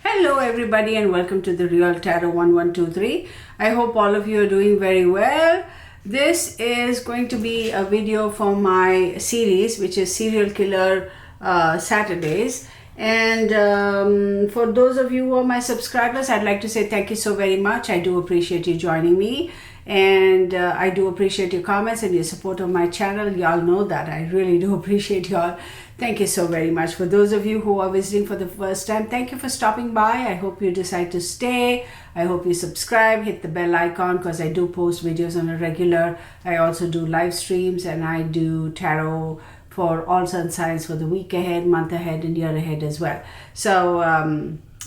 Hello everybody and welcome to the Real Tarot 1123. I hope all of you are doing very well. This is going to be a video for my series, which is Serial Killer Saturdays. And for those of you who are my subscribers, I'd like to say thank you so very much. I do appreciate you joining me, and I do appreciate your comments and your support on my channel. Y'all know that I really do appreciate y'all. Thank you so very much. For those of you who are visiting for the first time, thank you for stopping by. I hope you decide to stay. I hope you subscribe, hit the bell icon, because I do post videos on a regular. I also do live streams, and I do tarot for all sun signs for the week ahead, month ahead, and year ahead as well. So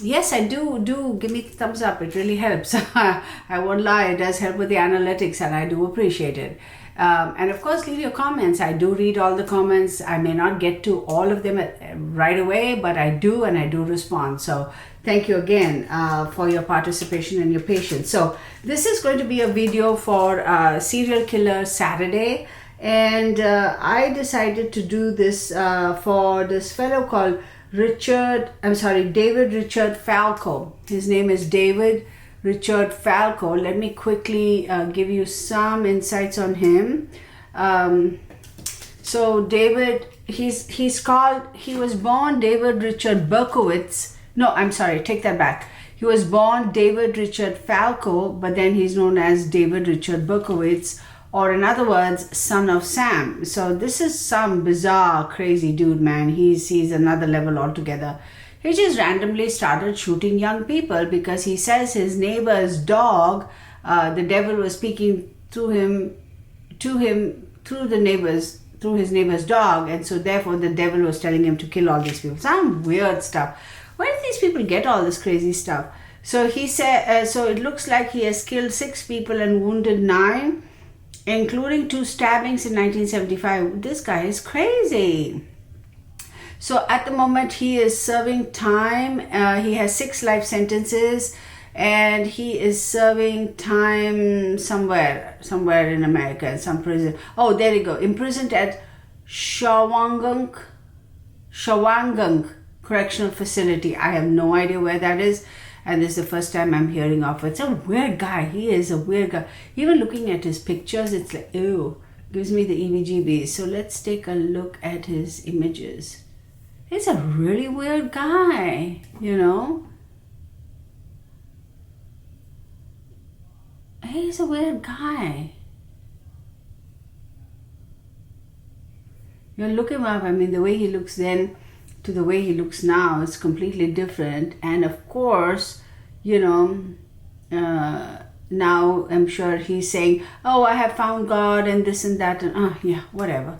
yes, I do give me thumbs up. It really helps. I won't lie, it does help with the analytics, and I do appreciate it. And of course, leave your comments. I do read all the comments. I may not get to all of them right away, but I do, and I do respond. So thank you again for your participation and your patience. So this is going to be a video for Serial Killer Saturday. And I decided to do this for this fellow called David Richard Falco. His name is David Richard Falco. Let me quickly give you some insights on him. So David, he was born David Richard Berkowitz. No, I'm sorry, take that back. He was born David Richard Falco, but then he's known as David Richard Berkowitz, or in other words, son of Sam. So this is some bizarre, crazy dude, man. He's another level altogether. He just randomly started shooting young people because he says his neighbor's dog, the devil was speaking to him through his neighbor's dog, and so therefore the devil was telling him to kill all these people. Some weird stuff. Where did these people get all this crazy stuff? So he said, so it looks like he has killed 6 people and wounded 9, including 2 stabbings in 1975. This guy is crazy. So at the moment he is serving time. He has 6 life sentences, and he is serving time somewhere in America, in some prison. Oh, there you go. Imprisoned at Shawangunk Correctional Facility. I have no idea where that is, and this is the first time I'm hearing of it. It's a weird guy. He is a weird guy. Even looking at his pictures, it's like, ew, gives me the EBGBs. So let's take a look at his images. He's a really weird guy, you know. He's a weird guy. You look him up. I mean, the way he looks then to the way he looks now is completely different. And of course, you know, now I'm sure he's saying, oh, I have found God and this and that, and yeah, whatever.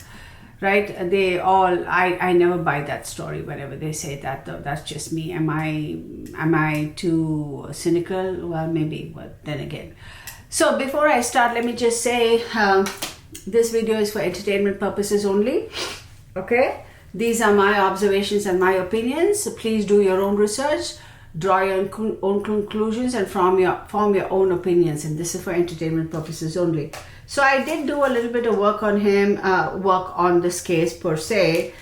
Right? They all, I never buy that story whenever they say that, though. That's just me. Am I too cynical? Well, maybe, but then again. So before I start, let me just say, this video is for entertainment purposes only. Okay? These are my observations and my opinions. So please do your own research, draw your own conclusions, and form your own opinions. And this is for entertainment purposes only. So I did do a little bit of work on him, work on this case per se,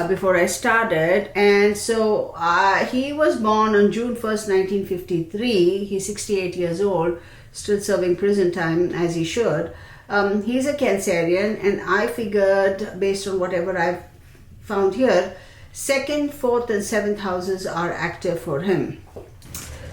before I started. And so he was born on June 1st, 1953. He's 68 years old, still serving prison time as he should. He's a Cancerian, and I figured, based on whatever I've found here, 2nd, 4th, and 7th houses are active for him.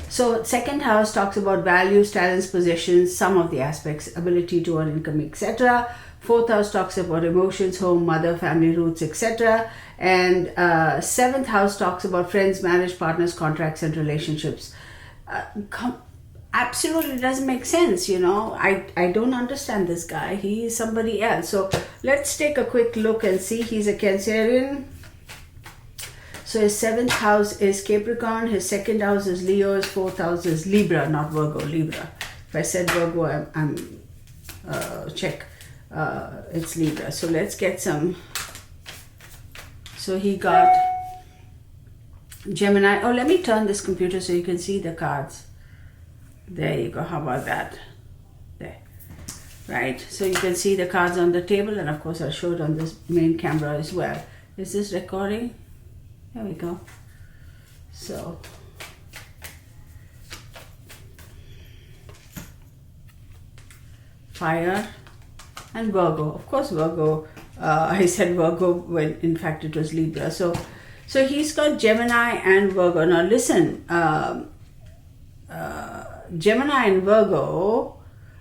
So 2nd house talks about values, talents, possessions, some of the aspects, ability to earn income, etc. 4th house talks about emotions, home, mother, family roots, etc. And 7th house talks about friends, marriage, partners, contracts, and relationships. Absolutely doesn't make sense, you know. I don't understand this guy. He is somebody else. So let's take a quick look and see. He's a Cancerian. So his 7th house is Capricorn, his 2nd house is Leo, his 4th house is Libra, not Virgo, Libra. If I said Virgo, check. It's Libra. So let's get some. So he got Gemini. Oh, let me turn this computer so you can see the cards. There you go. How about that? There. Right. So you can see the cards on the table, and of course I'll show it on this main camera as well. Is this recording? There we go. So fire, and Virgo. Of course, Virgo. I said Virgo when in fact it was Libra. So he's got Gemini and Virgo. Now listen, Gemini and Virgo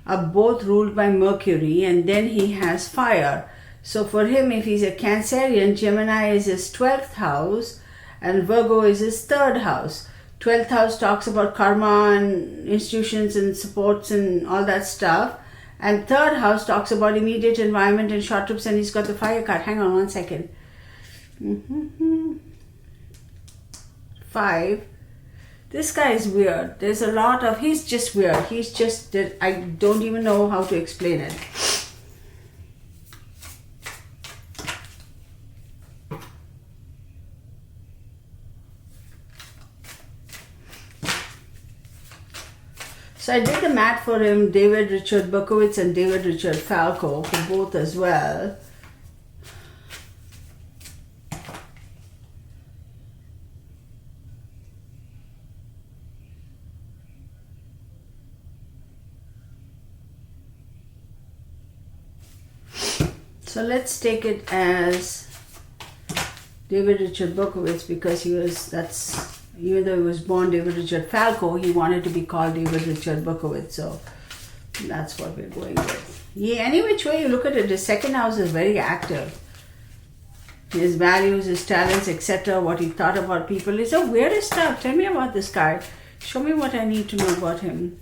are both ruled by Mercury, and then he has fire. So for him, if he's a Cancerian, Gemini is his 12th house and Virgo is his 3rd house. 12th house talks about karma and institutions and supports and all that stuff. And 3rd house talks about immediate environment and short trips, and he's got the fire card. Hang on one second. 5. This guy is weird. There's a lot of, he's just weird. He's just, I don't even know how to explain it. So I did the math for him, David Richard Berkowitz and David Richard Falco, for both as well. So let's take it as David Richard Berkowitz, because even though he was born David Richard Falco, he wanted to be called David Richard Berkowitz. So that's what we're going with. Yeah, any which way you look at it, his 2nd house is very active. His values, his talents, etc., what he thought about people is the weirdest stuff. Tell me about this guy. Show me what I need to know about him.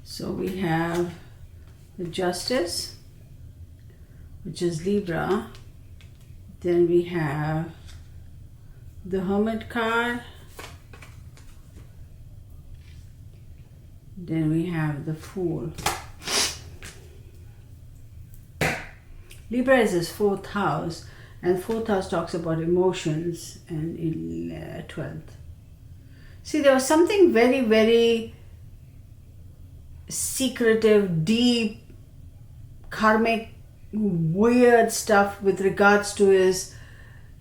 So we have the Justice, which is Libra. Then we have the Hermit card. Then we have the Fool. Libra is his 4th house, and 4th house talks about emotions, and in 12th. See, there was something very, very secretive, deep, karmic, weird stuff with regards to his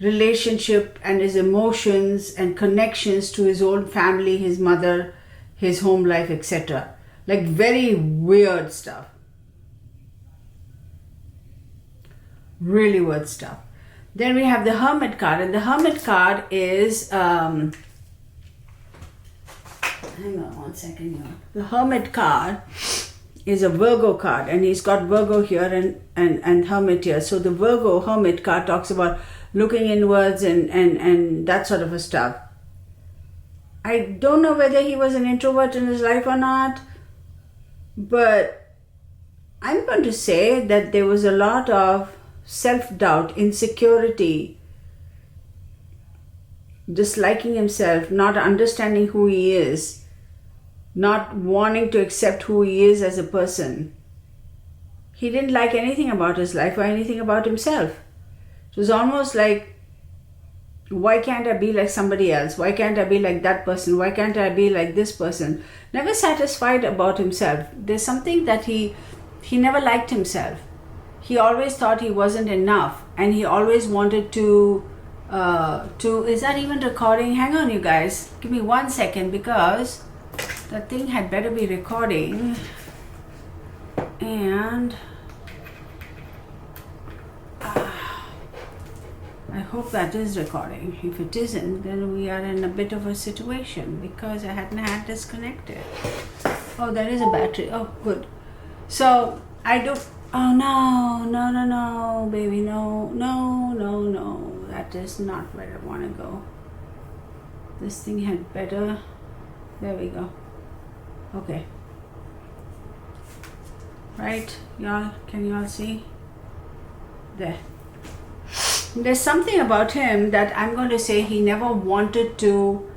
relationship and his emotions and connections to his own family, his mother, his home life, etc. Like very weird stuff. Really weird stuff. Then we have the Hermit card, and the Hermit card is hang on one second here. The Hermit card is a Virgo card, and he's got Virgo here and Hermit here. So the Virgo Hermit card talks about looking inwards and that sort of a stuff. I don't know whether he was an introvert in his life or not, but I'm going to say that there was a lot of self-doubt, insecurity, disliking himself, not understanding who he is, not wanting to accept who he is as a person. He didn't like anything about his life or anything about himself. It was almost like, why can't I be like somebody else? Why can't I be like that person? Why can't I be like this person? Never satisfied about himself. There's something that he never liked himself. He always thought he wasn't enough, and he always wanted to is that even recording? Hang on, you guys. Give me 1 second, because that thing had better be recording. And I hope that is recording. If it isn't, then we are in a bit of a situation, because I hadn't had this connected. Oh, there is a battery. Oh, good. So I do. Oh no, baby, no. That is not where I want to go. This thing had better. There we go. Okay. Right, y'all? Can y'all see? There. There's something about him that I'm going to say he never wanted to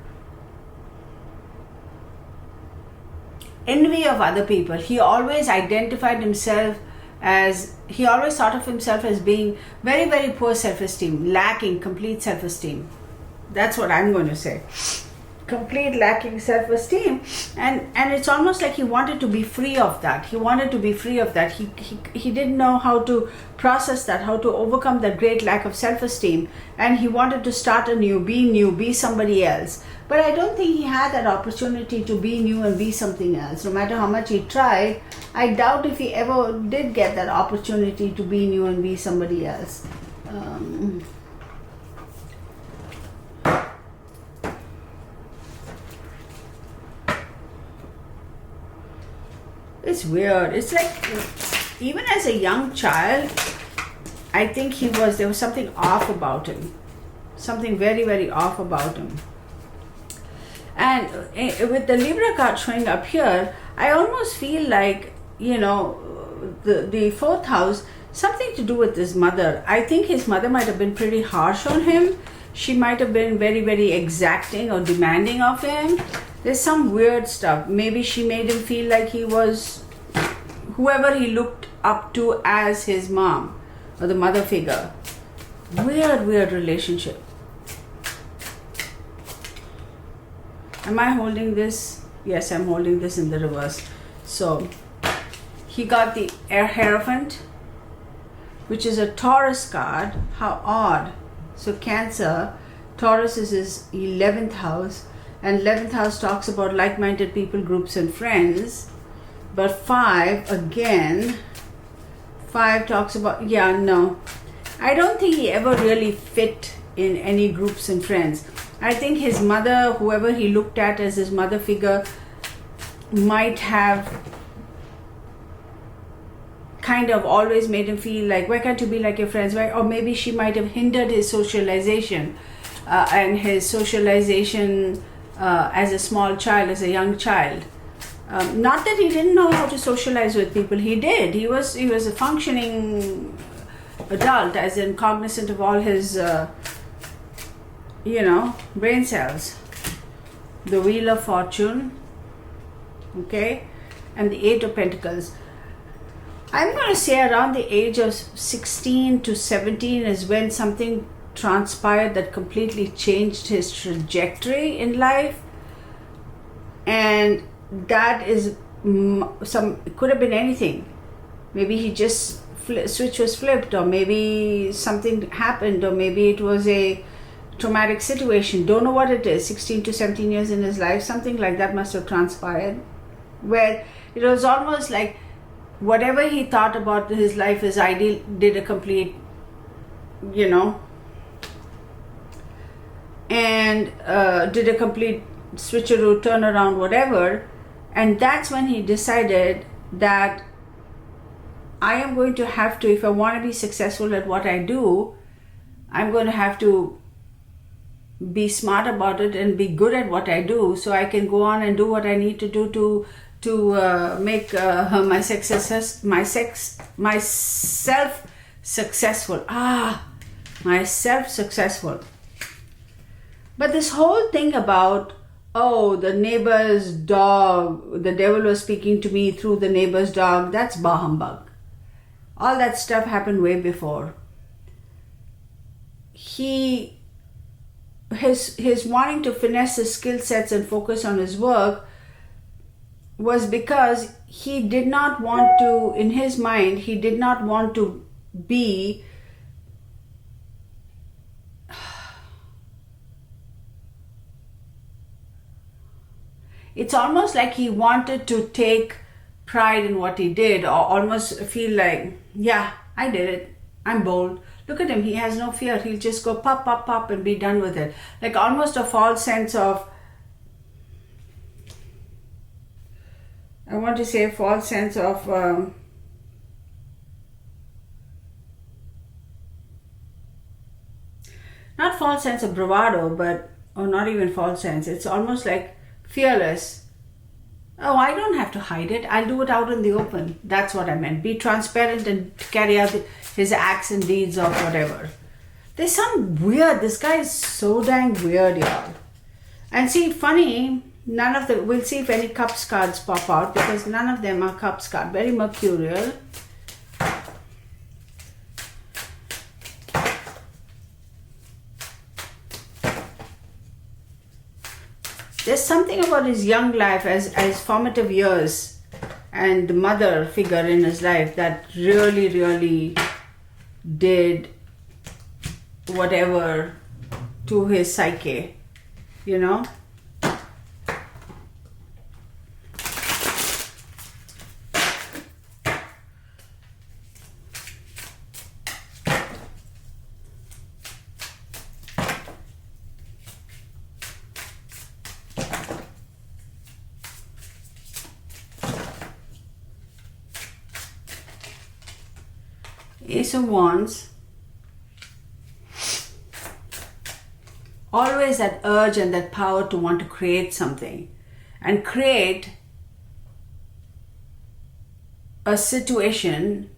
envy of other people. He always identified himself as, he always thought of himself as being very, very poor self-esteem, lacking complete self-esteem. That's what I'm going to say. complete lacking self-esteem, and it's almost like he wanted to be free of that. He didn't know how to process that, how to overcome that great lack of self-esteem, and he wanted to start anew, be somebody else. But I don't think he had that opportunity to be new and be something else. No matter how much he tried, I doubt if he ever did get that opportunity to be new and be somebody else. It's weird. It's like, even as a young child, I think there was something off about him. Something very, very off about him. And with the Libra card showing up here, I almost feel like, the fourth house, something to do with his mother. I think his mother might have been pretty harsh on him. She might have been very, very exacting or demanding of him. There's some weird stuff. Maybe she made him feel like he was whoever he looked up to as his mom or the mother figure. Weird relationship. Am I holding this? Yes, I'm holding this in the reverse. So he got the Hierophant, which is a Taurus card. How odd. So Cancer, Taurus is his 11th house, and 11th house talks about like-minded people, groups and friends. But 5 again, 5 talks about, I don't think he ever really fit in any groups and friends. I think his mother, whoever he looked at as his mother figure, might have kind of always made him feel like, why can't you be like your friends? Why? Or maybe she might have hindered his socialization as a small child, as a young child. Not that he didn't know how to socialize with people. He did. He was a functioning adult, as in cognizant of all his brain cells. The Wheel of Fortune, okay, and the 8 of Pentacles. I'm going to say around the age of 16 to 17 is when something transpired that completely changed his trajectory in life. And that is it could have been anything. Maybe he just switch was flipped, or maybe something happened, or maybe it was a traumatic situation. Don't know what it is. 16 to 17 years in his life, something like that must have transpired, where it was almost like whatever he thought about his life as ideal did a complete, and did a complete switcheroo, turnaround, whatever. And that's when he decided that I am going to have to, if I want to be successful at what I do, I'm going to have to be smart about it and be good at what I do, so I can go on and do what I need to do to make myself successful. Myself successful. But this whole thing about, the neighbor's dog, the devil was speaking to me through the neighbor's dog, that's bah humbug. All that stuff happened way before. His wanting to finesse his skill sets and focus on his work was because he did not want to, in his mind, he did not want to be it's almost like he wanted to take pride in what he did, or almost feel like, yeah, I did it. I'm bold. Look at him. He has no fear. He'll just go pop, pop, pop and be done with it. Like almost a false sense of, I want to say a false sense of not false sense of bravado, or not even false sense. It's almost like fearless. Oh, I don't have to hide it. I'll do it out in the open. That's what I meant. Be transparent and carry out his acts and deeds of whatever. There's some weird. This guy is so dang weird, y'all. And see, funny, none of the, we'll see if any cups cards pop out, because none of them are cups card. Very mercurial. there's something about his young life as formative years and the mother figure in his life that really did whatever to his psyche, you know. Ace of Wands. Always that urge and that power to want to create something and create a situation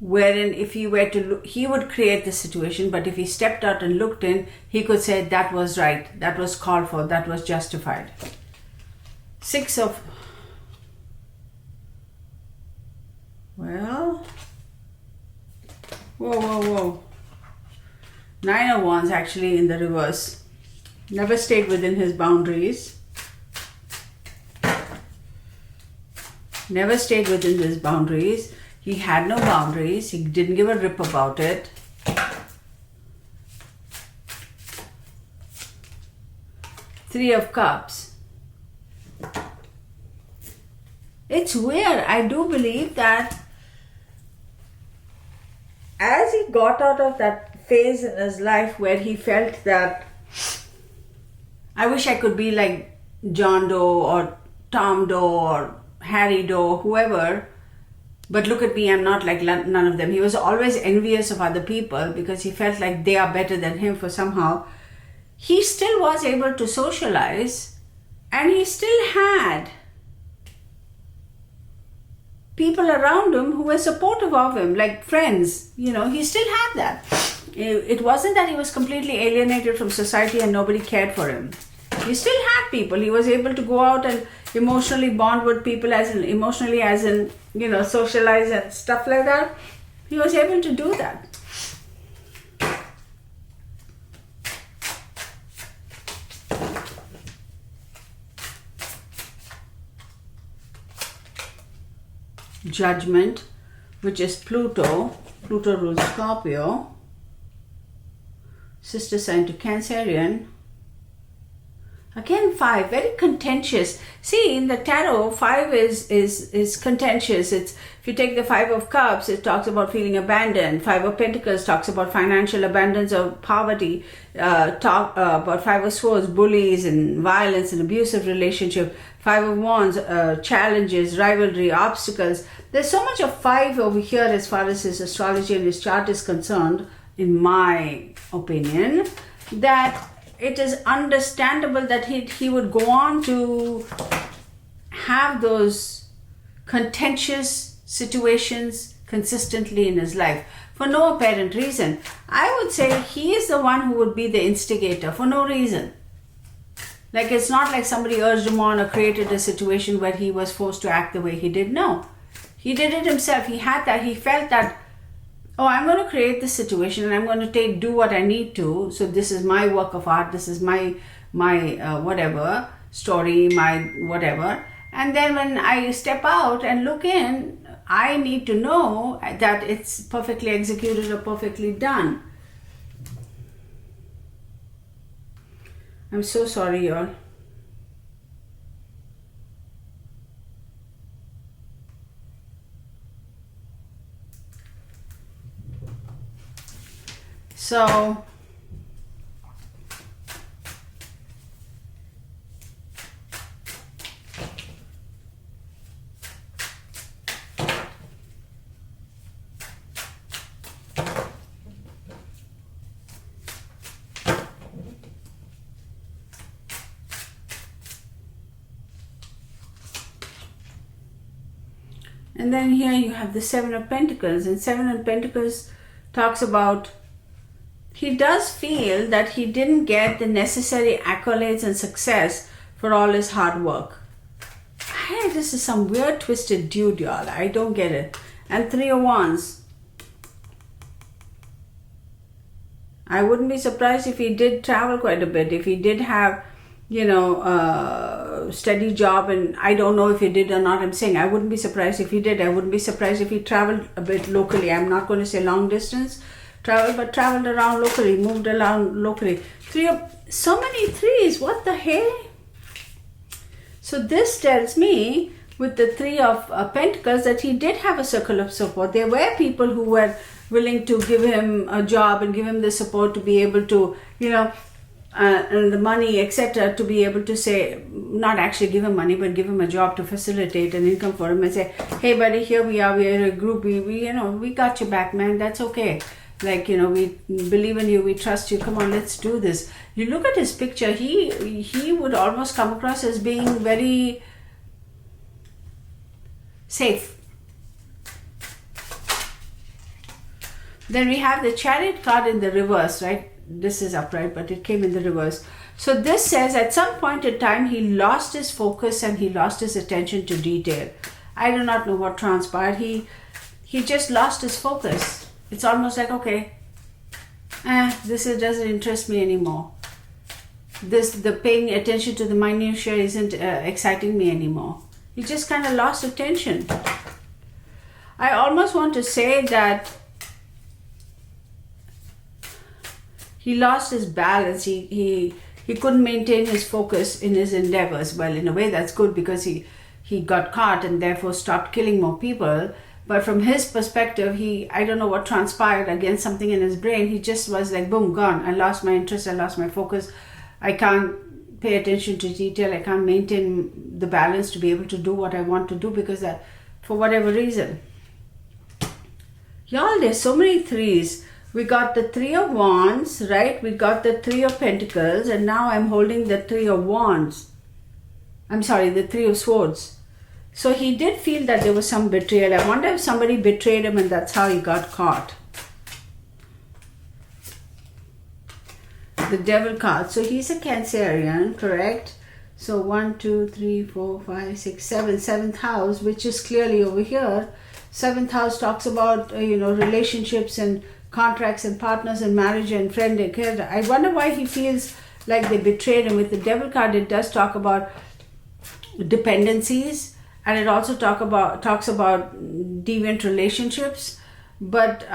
wherein if he were to look, he would create the situation, but if he stepped out and looked in, he could say that was right, that was called for, that was justified. Six of, well, whoa. Nine of Wands actually in the reverse. Never stayed within his boundaries. Never stayed within his boundaries. He had no boundaries. He didn't give a rip about it. Three of Cups. It's weird. I do believe that as he got out of that phase in his life where he felt that I wish I could be like John Doe or Tom Doe or Harry Doe, whoever, but look at me, I'm not like none of them. He was always envious of other people because he felt like they are better than him for somehow. He still was able to socialize and he still had people around him who were supportive of him, like friends, you know, he still had that. It wasn't that he was completely alienated from society and nobody cared for him. He still had people. He was able to go out and emotionally bond with people as in, you know, socialize and stuff like that. He was able to do that. Judgment, which is Pluto. Pluto rules Scorpio. Sister sign to Cancerian. Again, 5, very contentious. See, in the tarot, 5 is contentious. It's, if you take the 5 of Cups, it talks about feeling abandoned. 5 of Pentacles talks about financial abundance or poverty. About 5 of Swords, bullies and violence and abusive relationship. 5 of Wands, challenges, rivalry, obstacles. There's so much of 5 over here as far as his astrology and his chart is concerned, in my opinion, that it is understandable that he would go on to have those contentious situations consistently in his life for no apparent reason. I would say he is the one who would be the instigator for no reason. Like, it's not like somebody urged him on or created a situation where he was forced to act the way he did. No, he did it himself. He had that, he felt that, oh, I'm going to create this situation and I'm going to do what I need to. So this is my work of art. This is my whatever story, my whatever. And then when I step out and look in, I need to know that it's perfectly executed or perfectly done. I'm so sorry, y'all. So, and then here you have the 7 of Pentacles, and 7 of Pentacles talks about he does feel that he didn't get the necessary accolades and success for all his hard work. Hey, this is some weird twisted dude, y'all. I don't get it. And 3 of Wands. I wouldn't be surprised if he did travel quite a bit, if he did have steady job, and I don't know if he did or not. I'm saying I wouldn't be surprised if he did. I wouldn't be surprised if he traveled a bit locally. I'm not going to say long distance travel, but traveled around locally, moved around locally. So many threes, what the hell? So this tells me with the Three of Pentacles that he did have a circle of support. There were people who were willing to give him a job and give him the support to be able to, and the money, etc., to be able to say, not actually give him money, but give him a job to facilitate an income for him and say, hey buddy, here we are, we're a group, we got your back, man, that's okay. Like, we believe in you, we trust you, come on, let's do this. You look at his picture, he would almost come across as being very safe. Then we have the Chariot card in the reverse, right? This is upright, but it came in the reverse. So this says at some point in time, he lost his focus and he lost his attention to detail. I do not know what transpired. He just lost his focus. It's almost like, okay, this doesn't interest me anymore. The paying attention to the minutiae isn't exciting me anymore. He just kind of lost attention. I almost want to say that he lost his balance. He couldn't maintain his focus in his endeavors. Well, in a way that's good because he got caught and therefore stopped killing more people. But from his perspective, I don't know what transpired against something in his brain. He just was like, boom, gone. I lost my interest. I lost my focus. I can't pay attention to detail. I can't maintain the balance to be able to do what I want to do because that, for whatever reason. Y'all, there's so many threes. We got the Three of Wands, right? We got the Three of Pentacles. And now I'm holding the Three of Wands. I'm sorry, the Three of Swords. So he did feel that there was some betrayal. I wonder if somebody betrayed him and that's how he got caught. The Devil card. So he's a Cancerian, correct? So 1, 2, 3, 4, 5, 6, 7. Seventh house, which is clearly over here. Seventh house talks about, relationships and contracts and partners and marriage and friend. I wonder why he feels like they betrayed him. With the Devil card, it does talk about dependencies. And it also talks about deviant relationships, but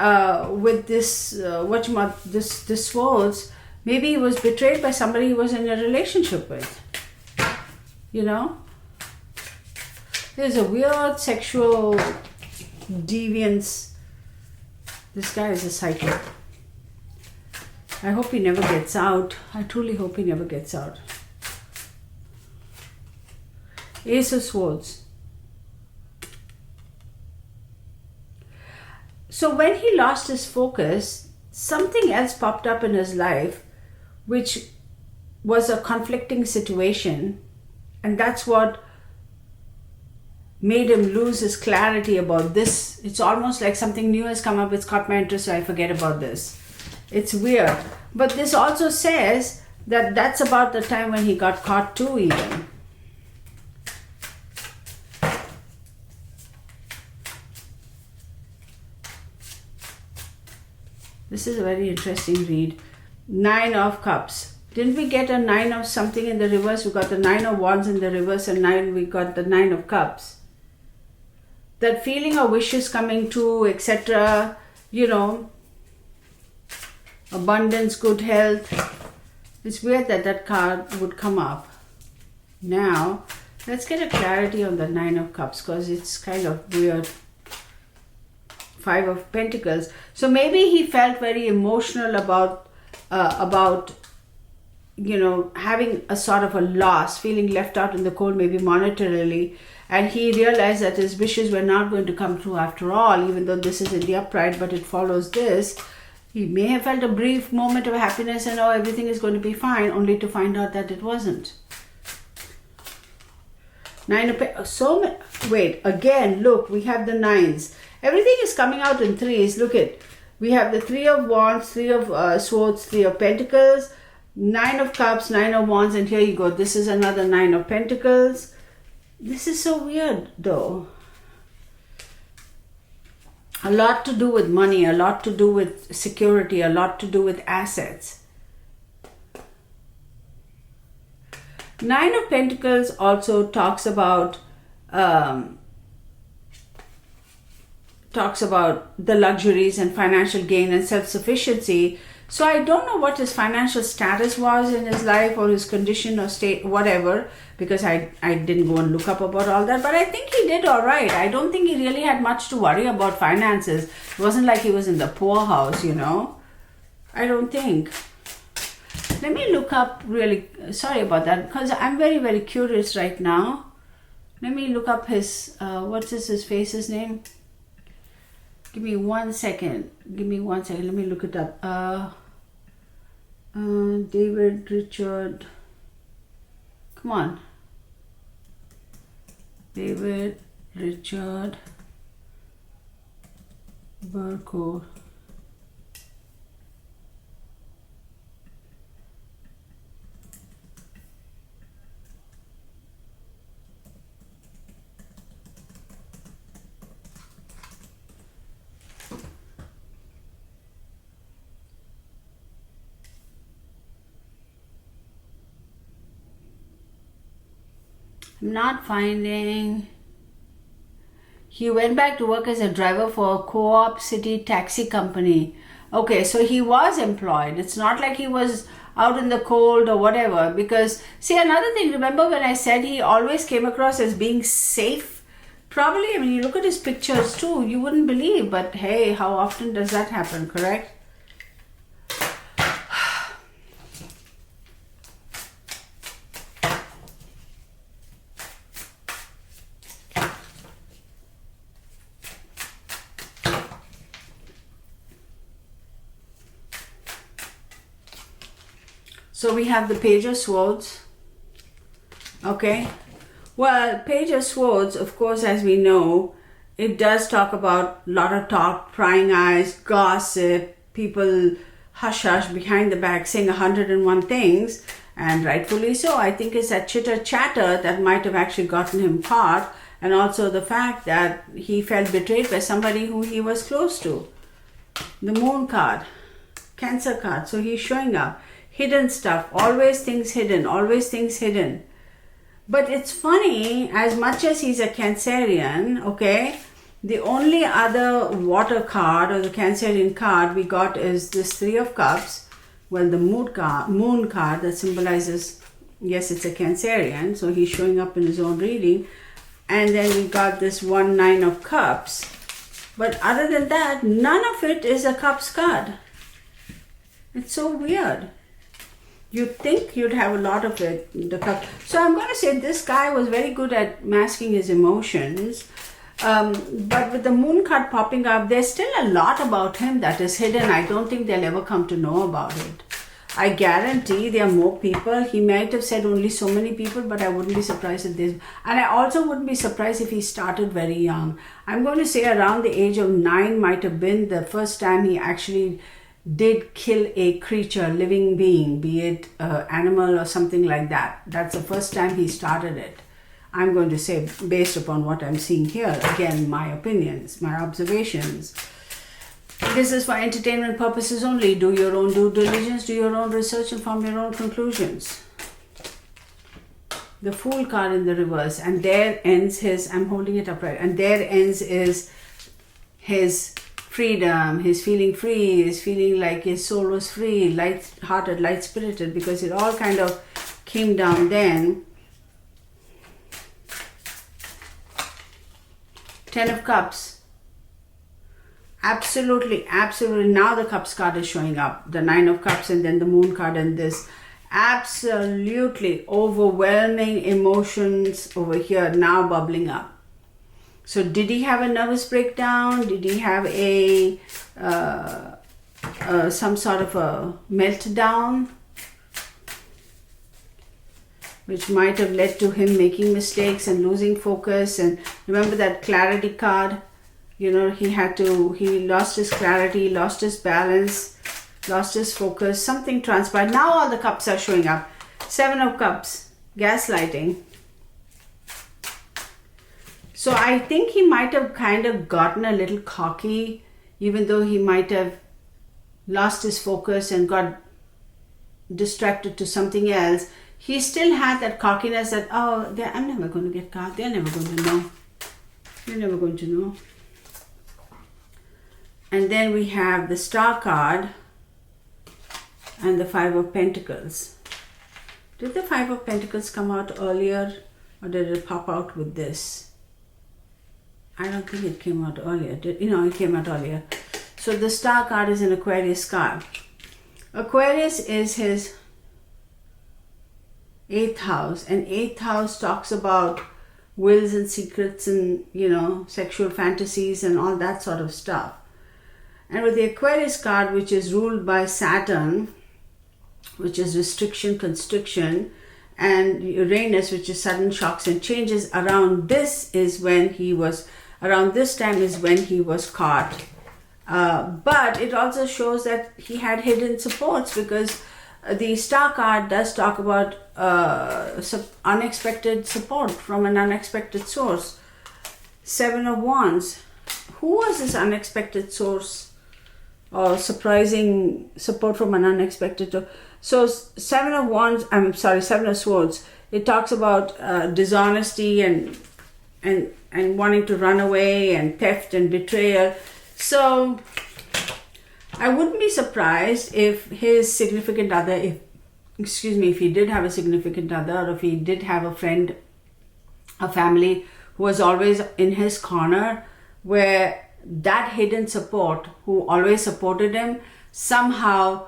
with this this Swords, maybe he was betrayed by somebody he was in a relationship with. There's a weird sexual deviance. This guy is a psycho. I hope he never gets out. I truly hope he never gets out. Ace of Swords. So when he lost his focus, something else popped up in his life, which was a conflicting situation. And that's what made him lose his clarity about this. It's almost like something new has come up, it's caught my interest, so I forget about this. It's weird. But this also says that that's about the time when he got caught too, even. This is a very interesting read. Nine of Cups. Didn't we get a Nine of something in the reverse? We got the Nine of Wands in the reverse and we got the Nine of Cups. That feeling of wishes coming true, etc. Abundance, good health. It's weird that card would come up. Now, let's get a clarity on the Nine of Cups because it's kind of weird. Five of Pentacles. So maybe he felt very emotional about having a sort of a loss, feeling left out in the cold, maybe monetarily, and he realized that his wishes were not going to come true after all, even though this is in the upright, but it follows this. He may have felt a brief moment of happiness and everything is going to be fine, only to find out that it wasn't. Nine of wait, again, look, we have the nines. Everything is coming out in threes. Look at, we have the Three of Wands, Three of Swords, Three of Pentacles, Nine of Cups, Nine of Wands, and here you go. This is another Nine of Pentacles. This is so weird though. A lot to do with money, a lot to do with security, a lot to do with assets. Nine of Pentacles also talks about the luxuries and financial gain and self-sufficiency. So I don't know what his financial status was in his life or his condition or state, whatever, because I didn't go and look up about all that. But I think he did all right. I don't think he really had much to worry about finances. It wasn't like he was in the poorhouse, you know. I don't think. Let me look up really, sorry about that, because I'm very, very curious right now. Let me look up his, what's his face's name? Give me 1 second. Give me 1 second. Let me look it up. David Richard. Come on. David Richard Burko. I'm not finding. He went back to work as a driver for a co-op city taxi company. Okay, so he was employed. It's not like he was out in the cold or whatever. Because, see, another thing, remember when I said he always came across as being safe? Probably, I mean, you look at his pictures too, you wouldn't believe. But hey, how often does that happen, correct? So we have the Page of Swords. Okay. Well, Page of Swords, of course, as we know, it does talk about a lot of talk, prying eyes, gossip, people hush hush behind the back saying 101 things, and rightfully so. I think it's that chitter chatter that might have actually gotten him caught, and also the fact that he felt betrayed by somebody who he was close to. The Moon card, Cancer card. So he's showing up. Hidden stuff, always things hidden, always things hidden. But it's funny, as much as he's a Cancerian, okay, the only other water card or the Cancerian card we got is this Three of Cups. Well, the moon card that symbolizes, yes, it's a Cancerian, so he's showing up in his own reading. And then we got this Nine of Cups. But other than that, none of it is a Cups card. It's so weird. You'd think you'd have a lot of it, the cup. So I'm going to say this guy was very good at masking his emotions. But with the Moon card popping up, there's still a lot about him that is hidden. I don't think they'll ever come to know about it. I guarantee there are more people. He might have said only so many people, but I wouldn't be surprised if there's... And I also wouldn't be surprised if he started very young. I'm going to say around the age of 9 might have been the first time he actually did kill a creature, living being, be it animal or something like that. That's the first time he started it. I'm going to say, based upon what I'm seeing here, again, my opinions, my observations. This is for entertainment purposes only. Do your own due diligence, do your own research, and form your own conclusions. The Fool card in the reverse, and there ends his, I'm holding it upright, and there ends is his freedom, his feeling free, his feeling like his soul was free, light-hearted, light-spirited, because it all kind of came down then. 10 of Cups. Absolutely, absolutely. Now the Cups card is showing up. The 9 of Cups and then the Moon card and this. Absolutely overwhelming emotions over here now bubbling up. So did he have a nervous breakdown? Did he have a some sort of a meltdown, which might have led to him making mistakes and losing focus? And remember that Clarity card, you know, he lost his clarity, lost his balance, lost his focus, something transpired. Now all the cups are showing up. 7 of Cups, gaslighting. So I think he might have kind of gotten a little cocky, even though he might have lost his focus and got distracted to something else. he still had that cockiness that, oh, I'm never going to get caught. They're never going to know. They're never going to know. And then we have the Star card and the Five of Pentacles. Did the Five of Pentacles come out earlier, or did it pop out with this? I don't think it came out earlier. It came out earlier. So the Star card is an Aquarius card. Aquarius is his 8th house, and 8th house talks about wills and secrets and, sexual fantasies and all that sort of stuff. And with the Aquarius card, which is ruled by Saturn, which is restriction, constriction, and Uranus, which is sudden shocks and changes, around this time is when he was caught. But it also shows that he had hidden supports, because the Star card does talk about unexpected support from an unexpected source. 7 of Wands. Who was this unexpected source or surprising support from an unexpected? So 7 of Swords. It talks about dishonesty and wanting to run away, and theft and betrayal. So I wouldn't be surprised if his significant other, if he did have a significant other, or if he did have a friend, a family who was always in his corner, where that hidden support, who always supported him, somehow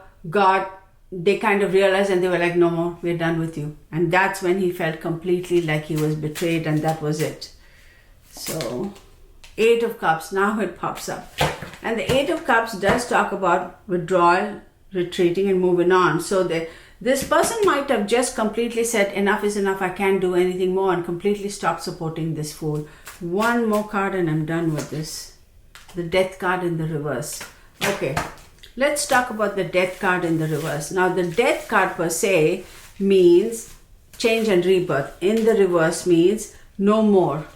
they kind of realized, and they were like, no more, we're done with you. And that's when he felt completely like he was betrayed, and that was it. So 8 of Cups, now it pops up. And the 8 of Cups does talk about withdrawal, retreating, and moving on. So this person might have just completely said, enough is enough, I can't do anything more, and completely stopped supporting this fool. One more card and I'm done with this. The Death card in the reverse. Okay, let's talk about the Death card in the reverse. Now, the Death card per se means change and rebirth. In the reverse means no more.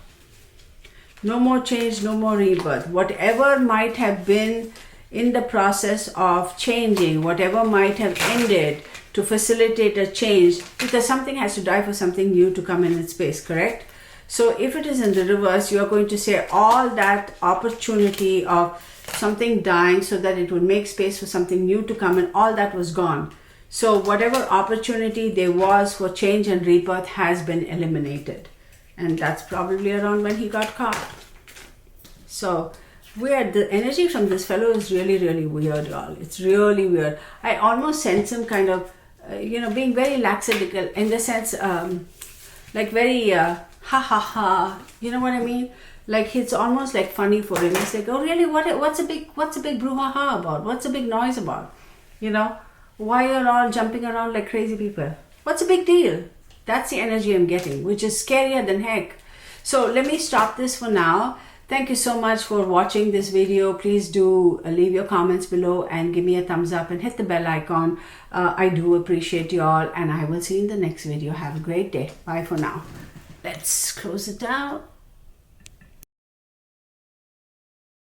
No more change, no more rebirth. Whatever might have been in the process of changing, whatever might have ended to facilitate a change, because something has to die for something new to come in its place, correct? So if it is in the reverse, you are going to say all that opportunity of something dying so that it would make space for something new to come in, all that was gone. So whatever opportunity there was for change and rebirth has been eliminated. And that's probably around when he got caught. So weird. The energy from this fellow is really, really weird, y'all. It's really weird. I almost sense him kind of, being very lackadaisical, in the sense, like very ha ha ha. You know what I mean? Like it's almost like funny for him. It's like, oh really? What's a big brouhaha about? What's a big noise about? Why are all jumping around like crazy people? What's a big deal? That's the energy I'm getting, which is scarier than heck. So let me stop this for now. Thank you so much for watching this video. Please do leave your comments below and give me a thumbs up and hit the bell icon. I do appreciate you all, and I will see you in the next video. Have a great day. Bye for now. Let's close it out.